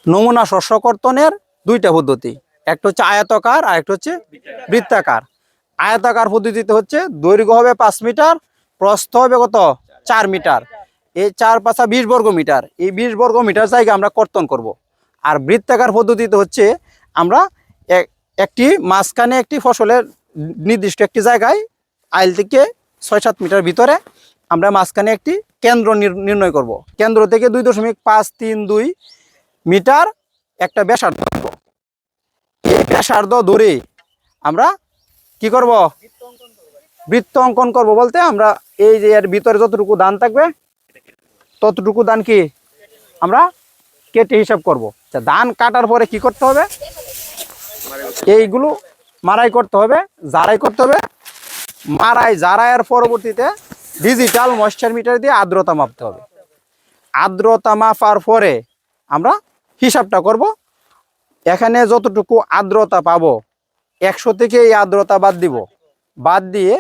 নমুনা শস্য কর্তনের দুইটা পদ্ধতি, একটা হচ্ছে আয়তাকার আর একটা হচ্ছে বৃত্তাকার। আয়তাকার পদ্ধতিতে হচ্ছে দৈর্ঘ্য হবে 5 মিটার, প্রস্থ হবে কত 4 মিটার, এই 4 পাঁচা 20 বর্গ মিটার, এই 20 বর্গ মিটার জায়গা আমরা কর্তন করব। আর বৃত্তাকার পদ্ধতিতে হচ্ছে আমরা একটি মাঝখানে একটি ফসলের নির্দিষ্ট একটি জায়গায় আইল থেকে 6-7 মিটার ভিতরে আমরা মাঝখানে একটি কেন্দ্র নির্ণয় করব। কেন্দ্র থেকে 2.532 মিটার একটা ব্যাসার্ধ ধরব। এই ব্যাসার্ধ ধরে আমরা কি করব, বৃত্ত অঙ্কন করব। বলতে আমরা এই যে এর ভিতরে যতটুকু ধান থাকবে ততটুকু ধান কি আমরা কেটে হিসাব করব। ধান কাটার পরে কি করতে হবে, এইগুলো মারাই করতে হবে, জারাই করতে হবে। জারাইয়ের পরবর্তীতে ডিজিটাল ময়েশ্চার মিটার দিয়ে আর্দ্রতা মাপতে হবে। আর্দ্রতা মাপার পরে আমরা হিসাবটা করব। এখানে যতটুকু আর্দ্রতা পাবো 100 থেকে এই আর্দ্রতা বাদ দিব, বাদ দিয়ে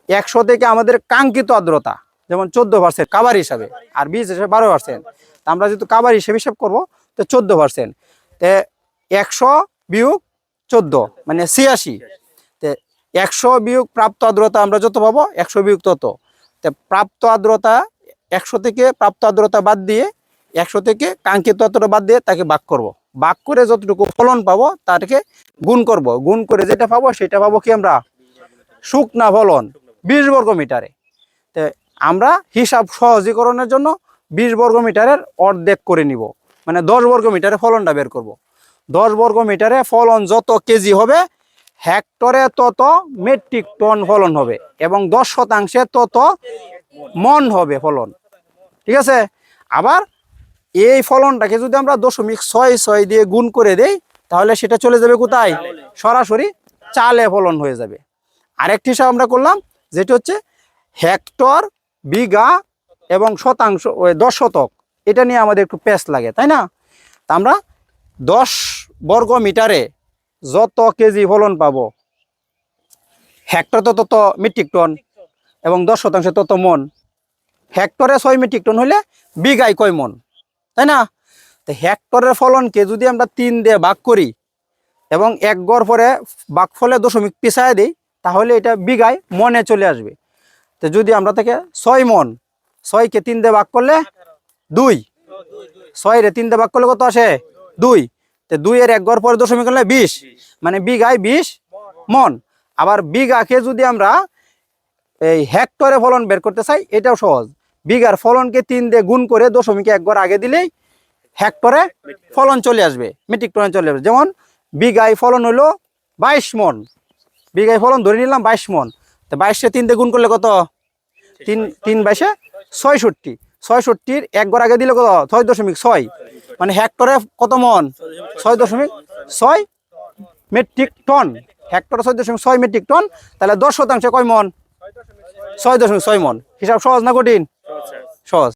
100 থেকে আমাদের কাঙ্ক্ষিত আর্দ্রতা যেমন 14% কাভার হিসাবে, আর 20 হিসাবে 12%। আমরা যেহেতু কাভার হিসেবে হিসাব করবো তো 14%, তে 100 বিয়োগ 14 মানে 86। তে 100 বিয়োগ প্রাপ্ত আর্দ্রতা আমরা যত পাবো 100 বিয়োগ তত। তে প্রাপ্ত আর্দ্রতা 100 থেকে প্রাপ্ত আর্দ্রতা বাদ দিয়ে 100 থেকে কাঙ্ক্ষিত আর্দ্রতা বাদ দিয়ে তাকে ভাগ করব। ভাগ করে যতটুকু ফলন পাবো তাকে গুণ করব। গুণ করে যেটা পাবো সেটা পাবো কি আমরা শুকনা ফলন 20 বর্গ মিটারে। তো আমরা হিসাব সহজীকরণের জন্য 20 বর্গ মিটারের অর্ধেক করে নিব, মানে 10 বর্গ মিটারে ফলনটা বের করব। 10 বর্গ মিটারে ফলন যত কেজি হবে হেক্টরে তত মেট্রিক টন ফলন হবে, এবং 10% তত মন হবে ফলন। ঠিক আছে। আবার এই ফলনটাকে যদি আমরা 0.66 দিয়ে গুণ করে দেই তাহলে সেটা চলে যাবে কোথায়, সরাসরি চালে ফলন হয়ে যাবে। আরেকটি হিসাব আমরা করলাম যেটা হচ্ছে হেক্টর, বিঘা এবং শতাংশ, 10 শতক। এটা নিয়ে আমাদের একটু পেস লাগে, তাই না? তা আমরা 10 বর্গ মিটারে যত কেজি ফলন পাবো হেক্টর তত মেট্রিক টন এবং 10% তত মন। হেক্টরে 6 মেট্রিক টন হলে বিঘায় কয় মন, তাই না? তো হেক্টরের ফলনকে যদি আমরা 3 দিয়ে ভাগ করি এবং 1 গড় পরে ভাগফলে দশমিক পিছায় দিই তাহলে এটা বিঘায় মনে চলে আসবে। তো যদি আমরা থেকে 6 মন, 6কে 3 দিয়ে ভাগ করলে 2, 6 রে 3 দিয়ে ভাগ করলে কত আসে 2। তো 2 এর 1 গড় পরে দশমিক করলে 20, মানে বিঘায় 20 মন। আবার বিঘাকে যদি আমরা এই হেক্টরে ফলন বের করতে চাই এটাও সহজ। বিঘার ফলনকে 3 দিয়ে গুণ করে দশমিকে 1 গড় আগে দিলেই হেক্টরে ফলন চলে আসবে, মেট্রিক টনে চলে আসবে। যেমন বিঘায় ফলন হলো 22 মন, বিঘায় ফলন ধরে নিলাম 22 মন। তো 22-এ 3 দিয়ে গুণ করলে কত, 3 22-এ 66, 66-র 1 গড় আগে দিলে কত 6.6, মানে হেক্টরে কত মন 6.6 মেট্রিক টন। হেক্টরে 6.6 মেট্রিক টন, তাহলে 10% কয় মন 6.6 মন। হিসাব সহজ না কঠিন? সহজ।